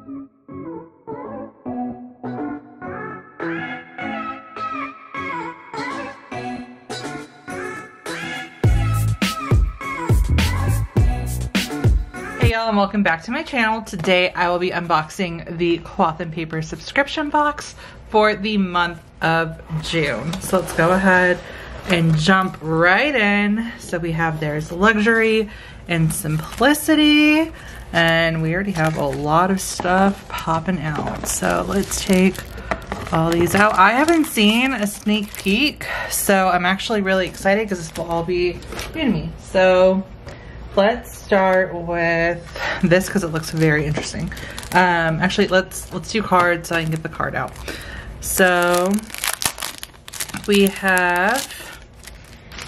Hey y'all, and welcome back to my channel. Today I will be unboxing the Cloth and Paper subscription box for the month of June. So let's go ahead and jump right in. So we have there's luxury and simplicity, and we already have a lot of stuff popping out. So let's take all these out. I haven't seen a sneak peek, so I'm actually really excited because this will all be new to me. So let's start with this because it looks very interesting. Actually, let's do cards so I can get the card out. So we have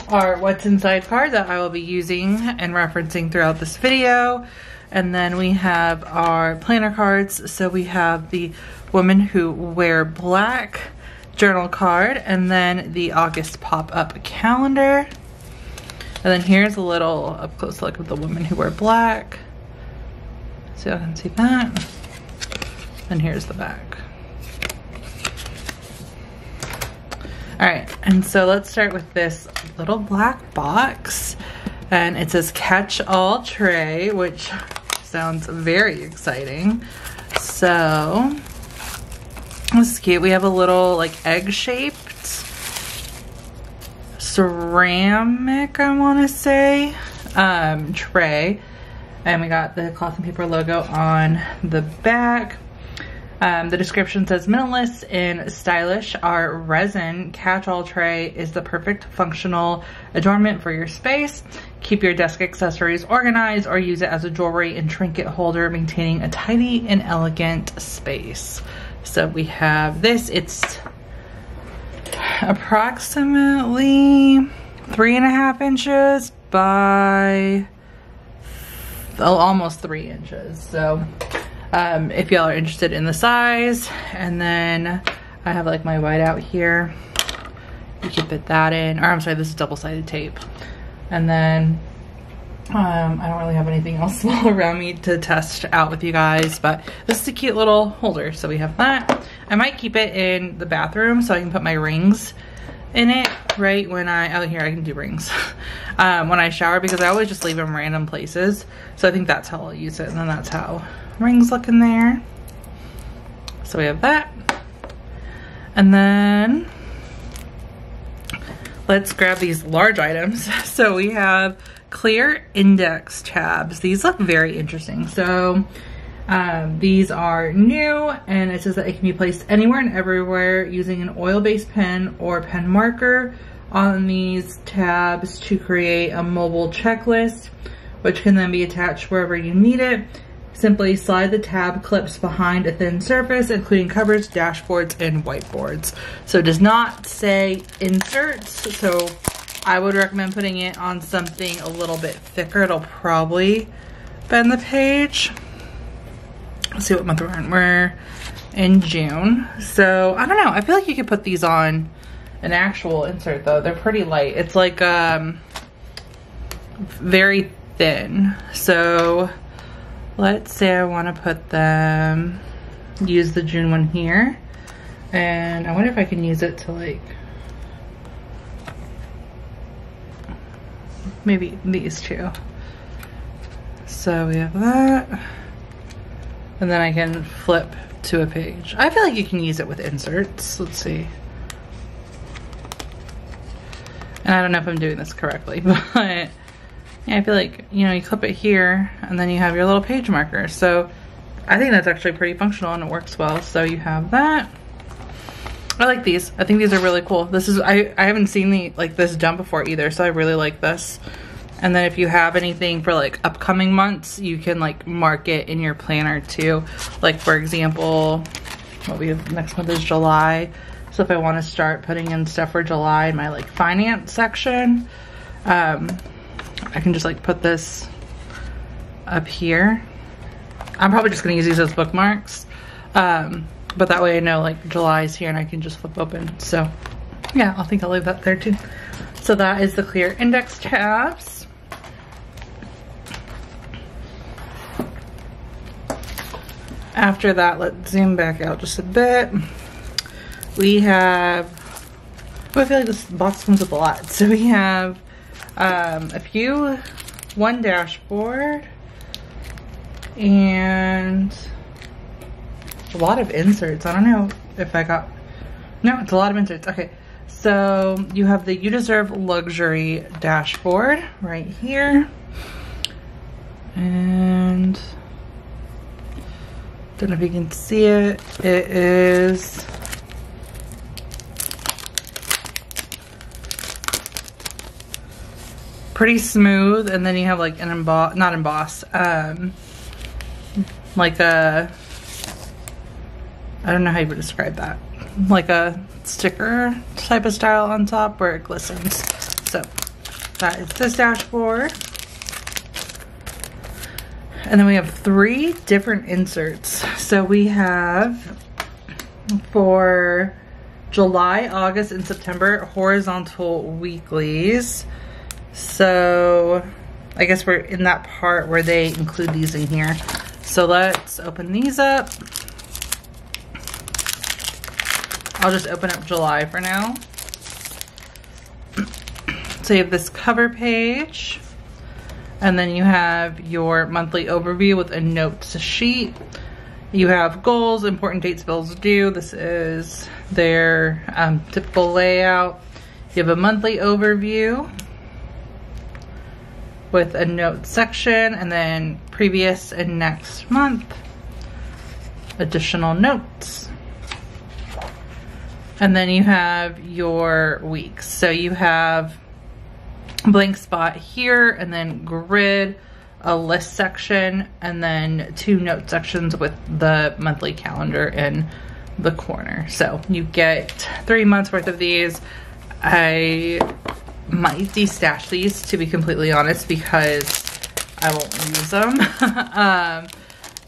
our what's inside card that I will be using and referencing throughout this video. And then we have our planner cards. So we have the Women Who Wear Black journal card, and then the August pop-up calendar. And then here's a little up close look of the Women Who Wear Black. So y'all can see that. And here's the back. All right, and so let's start with this little black box. And it says Catch All Tray, which sounds very exciting. So, this is cute. We have a little like egg-shaped ceramic, I want to say, tray, and we got the Cloth and Paper logo on the back. The description says, minimalist and stylish, our resin catch-all tray is the perfect functional adornment for your space. Keep your desk accessories organized or use it as a jewelry and trinket holder, maintaining a tidy and elegant space. So we have this. It's approximately 3.5 inches by almost 3 inches. So if y'all are interested in the size, and then I have like my whiteout here, you can fit that in, or I'm sorry, this is double-sided tape. And then I don't really have anything else small around me to test out with you guys, but this is a cute little holder. So we have that. I might keep it in the bathroom so I can put my rings in it right when oh, here I can do rings when I shower, because I always just leave them random places. So I think that's how I'll use it, and then that's how rings look in there. So we have that. And then let's grab these large items. So we have clear index tabs. These look very interesting. So these are new, and it says that it can be placed anywhere and everywhere using an oil-based pen or pen marker on these tabs to create a mobile checklist, which can then be attached wherever you need it. Simply slide the tab clips behind a thin surface, including cupboards, dashboards, and whiteboards. So it does not say inserts, so I would recommend putting it on something a little bit thicker. It'll probably bend the page. Let's see what month we're in. We're in June. So I don't know. I feel like you could put these on an actual insert though. They're pretty light. It's like very thin. So let's say I want to put them, use the June one here. And I wonder if I can use it to like, maybe these two. So we have that. And then I can flip to a page. I feel like you can use it with inserts. Let's see. And I don't know if I'm doing this correctly, but yeah, I feel like, you know, you clip it here and then you have your little page marker. So I think that's actually pretty functional and it works well. So you have that. I like these. I think these are really cool. This is, I haven't seen this done before either, so I really like this. And then if you have anything for like upcoming months, you can like mark it in your planner too. Like for example, what we have next month is July. So if I want to start putting in stuff for July in my like finance section, I can just like put this up here. I'm probably just gonna use these as bookmarks. But that way I know like July's here and I can just flip open. So yeah, I think I'll leave that there too. So that is the clear index tabs. After that, let's zoom back out just a bit. We have, oh, I feel like this box comes with a lot. So we have one dashboard, and a lot of inserts. I don't know if I got, no, it's a lot of inserts. Okay, so you have the You Deserve Luxury dashboard right here. And don't know if you can see it. It is pretty smooth, and then you have like an not emboss, like a, I don't know how you would describe that, like a sticker type of style on top where it glistens. So that is this dashboard. And then we have 3 different inserts. So we have, for July, August, and September, horizontal weeklies. So I guess we're in that part where they include these in here. So let's open these up. I'll just open up July for now. So you have this cover page. And then you have your monthly overview with a notes sheet. You have goals, important dates bills due. This is their typical layout. You have a monthly overview with a notes section, and then previous and next month, additional notes. And then you have your weeks. So you have blank spot here, and then grid, a list section, and then 2 note sections with the monthly calendar in the corner. So you get 3 months worth of these. I might destash these, to be completely honest, because I won't use them.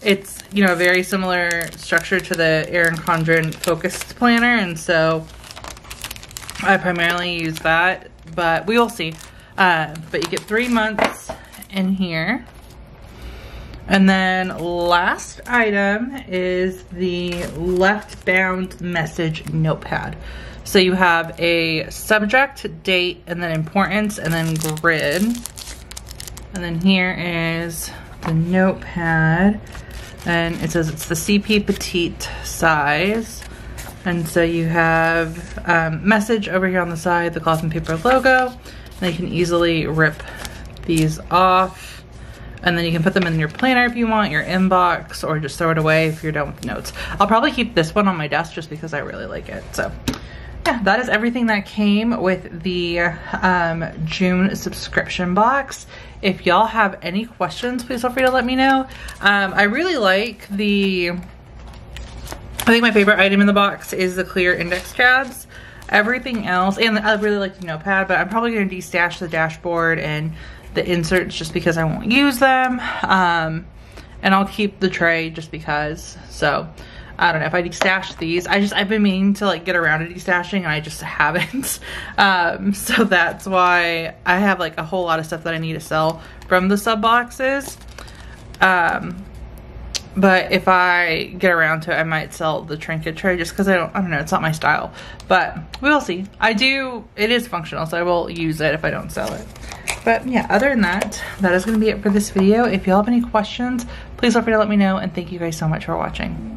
It's, you know, a very similar structure to the Erin Condren Focused Planner, and so I primarily use that, but we will see. But you get 3 months in here. And then last item is the left bound message notepad. So you have a subject, date, and then importance, and then grid. And then here is the notepad. And it says it's the CP Petite size. And so you have message over here on the side, the Cloth and Paper logo. And you can easily rip these off. And then you can put them in your planner if you want, your inbox, or just throw it away if you're done with notes. I'll probably keep this one on my desk just because I really like it. So yeah, that is everything that came with the June subscription box. If y'all have any questions, please feel free to let me know. I really like I think my favorite item in the box is the clear index tabs. Everything else, and I really like the notepad, but I'm probably going to destash the dashboard and the inserts just because I won't use them. And I'll keep the tray just because. So I don't know if I destash these. I've been meaning to like get around to destashing, and I just haven't. So that's why I have like a whole lot of stuff that I need to sell from the sub boxes. But if I get around to it, I might sell the trinket tray just because I don't know, it's not my style. But we will see. It is functional, so I will use it if I don't sell it. But yeah, other than that, that is going to be it for this video. If y'all have any questions, please feel free to let me know, and thank you guys so much for watching.